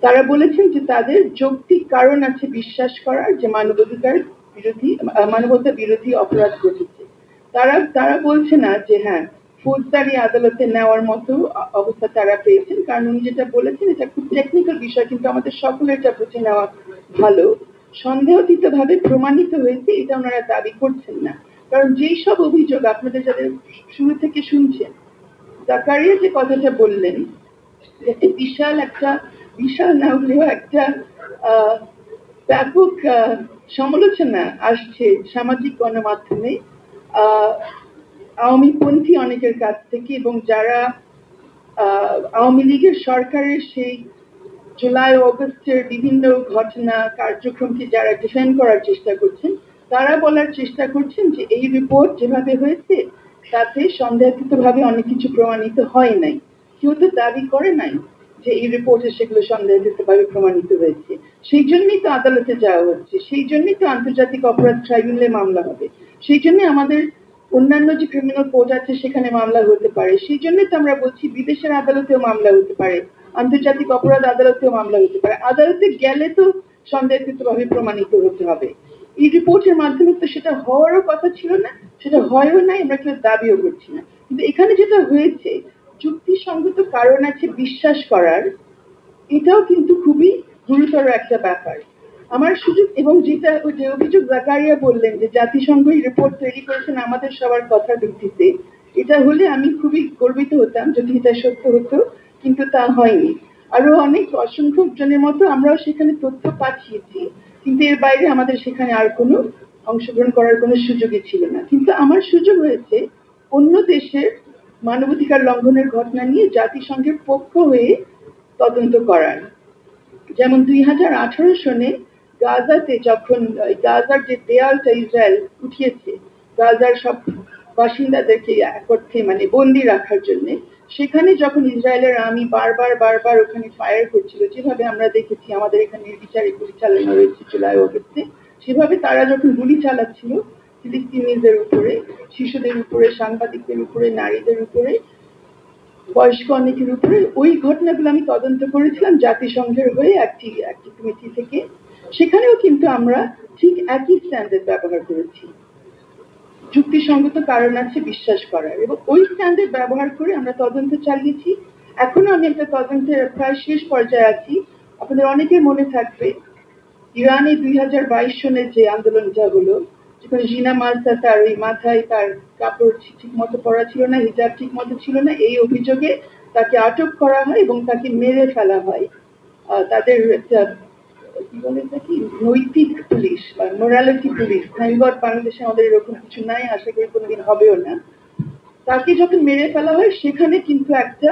তারা বলেছেন যে তাদের যৌক্তিক কারণ আছে বিশ্বাস করার যে মানবতা বিরোধী অপরাধ ঘটেছে। তারা বলছে না যে হ্যাঁ ফৌজদারি আদালতে নেওয়ার মতো অবস্থা তারা পেয়েছেন, কারণ উনি যেটা বলেছেন এটা খুব টেকনিক্যাল বিষয়, কিন্তু আমাদের সকলের এটা বুঝে নেওয়া ভালো। সন্দেহাতীত ভাবে প্রমাণিত হয়েছে এটা ওনারা দাবি করছেন না, কারণ যেই সব অভিযোগ আপনাদের যাদের শুরু থেকে শুনছেন, জাকারিয়া যে কথাটা বললেন এতে বিশাল না হলেও একটা ব্যাপক সমালোচনা আসছে সামাজিক গণমাধ্যমে আওয়ামী পন্থী অনেকের কাছ থেকে, এবং যারা আওয়ামী লীগের সরকারের সেই জুলাই অগস্টের বিভিন্ন ঘটনা কার্যক্রমকে যারা ডিফেন্ড করার চেষ্টা করছেন, তারা বলার চেষ্টা করছেন যে এই রিপোর্ট যেভাবে হয়েছে তাতে সন্দেহাতীত ভাবে অনেক কিছু প্রমাণিত হয় নাই। কেউ তো দাবি করে নাই যে এই রিপোর্টে সেগুলো সন্দেহাতীত ভাবে প্রমাণিত হয়েছে। সেই জন্যই তো আদালতে যাওয়া হচ্ছে, সেই জন্যই তো আন্তর্জাতিক অপরাধ ট্রাইব্যুনালে মামলা হবে, সেই জন্য আমাদের অন্যান্য যে ক্রিমিনাল কোর্ট আছে সেখানে মামলা হতে পারে, সেই জন্যই তো আমরা বলছি বিদেশের আদালতেও মামলা হতে পারে, আন্তর্জাতিক অপরাধ আদালতেও মামলা হতে পারে। আদালতে গেলে তো সন্দেহাতীত ভাবে প্রমাণিত হতে হবে। এই রিপোর্টের মাধ্যমে তো সেটা হওয়ারও কথা ছিল না, সেটা হয়ও নাই, আমরা কেউ দাবিও করছি না। কিন্তু এখানে যেটা হয়েছে যুক্তিসঙ্গত কারণ আছে বিশ্বাস করার, এটাও কিন্তু খুবই গুরুতর একটা ব্যাপার। আমার সুযোগ এবং যেটা যে অভিযোগ জাকারিয়া বললেন যে জাতিসংঘ এই রিপোর্ট তৈরি করেছেন আমাদের সবার কথার ভিত্তিতে, এটা হলে আমি খুবই গর্বিত হতাম যদি এটা সত্য হতো, কিন্তু তা হয়নি। আরো অনেক অসংখ্য জনের মতো আমরাও সেখানে তথ্য পাঠিয়েছি, কিন্তু এর বাইরে আমাদের সেখানে আর কোনো অংশগ্রহণ করার কোনো সুযোগই ছিল না। কিন্তু আমার সুযোগ হয়েছে অন্য দেশের মানবাধিকার লঙ্ঘনের ঘটনা নিয়ে জাতিসংঘের পক্ষ হয়ে তদন্ত করার। যেমন 2018 সনে গাজাতে যখন গাজার যে দেয়ালটা ইসরায়েল উঠিয়েছে গাজার সব বাসিন্দাদেরকে এক অর্থে মানে বন্দি রাখার জন্য, সেখানে যখন ইসরায়েলের আর্মি বারবার ওখানে ফায়ার করছিল, যেভাবে আমরা দেখেছি আমাদের এখানে নির্বিচারে গুলি চালানো হয়েছে জুলাই অগস্টে, সেভাবে তারা যখন গুলি চালাচ্ছিল ফিলিস্তিনিদের উপরে, শিশুদের উপরে, সাংবাদিকদের উপরে, নারীদের উপরে, বয়স্ক অনেকের উপরে, ওই ঘটনাগুলো আমি তদন্ত করেছিলাম জাতিসংঘের হয়ে একটি কমিটি থেকে। সেখানেও কিন্তু আমরা ঠিক একই স্ট্যান্ডার্ড ব্যবহার করেছি, যুক্তিসঙ্গত কারণ আছে বিশ্বাস করার, এবং ওই স্ট্যান্ডার্ড ব্যবহার করে আমরা তদন্ত চালিয়েছি। এখনো আমি একটা তদন্তের প্রায় শেষ পর্যায়ে আছি। আপনাদের অনেকের মনে থাকবে ইরানে 2022 সনের যে আন্দোলনটা হলো, যেখানে জিনা মালসা তার ওই মাথায় তার কাপড় ঠিক মতো পরা ছিল না, হিজাব ঠিক মতো ছিল না, এই অভিযোগে তাকে আটক করা হয় এবং তাকে মেরে ফেলা হয়। তাদের একটা কি বলে নাকি নৈতিক পুলিশ বা মোরালিটি পুলিশ, বাংলাদেশে আমাদের এরকম কিছু নাই, আশা করি কোনোদিন হবেও না। তাকে যখন মেরে ফেলা হয় সেখানে কিন্তু একটা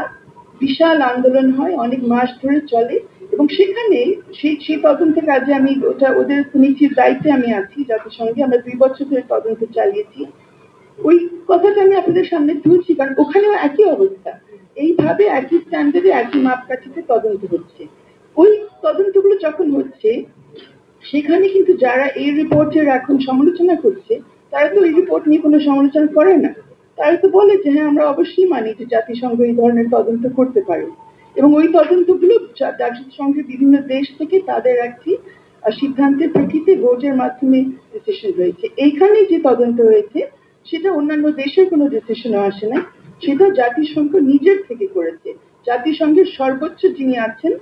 বিশাল আন্দোলন হয়, অনেক মাস ধরে চলে, এবং সেখানে সেই তদন্ত কাজে আমি ওদের নিচের দায়িত্বে আমি আছি জাতিসংঘে। আমরা 2 বছর ধরে তদন্ত চালিয়েছি। ওই কথাটা আমি আপনাদের সামনে তুলছি কারণ ওখানেও একই অবস্থা, এইভাবে একই স্ট্যান্ডার্ডে একই মাপকাঠিতে তদন্ত হচ্ছে। ওই তদন্তগুলো যখন হচ্ছে সেখানে কিন্তু যারা এই রিপোর্টের এখন সমালোচনা করছে তারা তো এই রিপোর্ট নিয়ে কোনো সমালোচনা করে না, তারা তো বলে যে হ্যাঁ আমরা অবশ্যই মানি যে জাতিসংঘ এই ধরনের তদন্ত করতে পারে, এবং ওই তদন্তগুলো জাতিসংঘের বিভিন্ন দেশ থেকে তাদের একটি সিদ্ধান্তের প্রেক্ষিতে ভোটের মাধ্যমে ডিসিশন হয়েছে। এইখানে যে তদন্ত হয়েছে সেটা অন্যান্য দেশের কোনো ডিসিশনও আসে না, সেটা জাতিসংঘ নিজের থেকে করেছে। জাতিসংঘের সর্বোচ্চ যিনি আছেন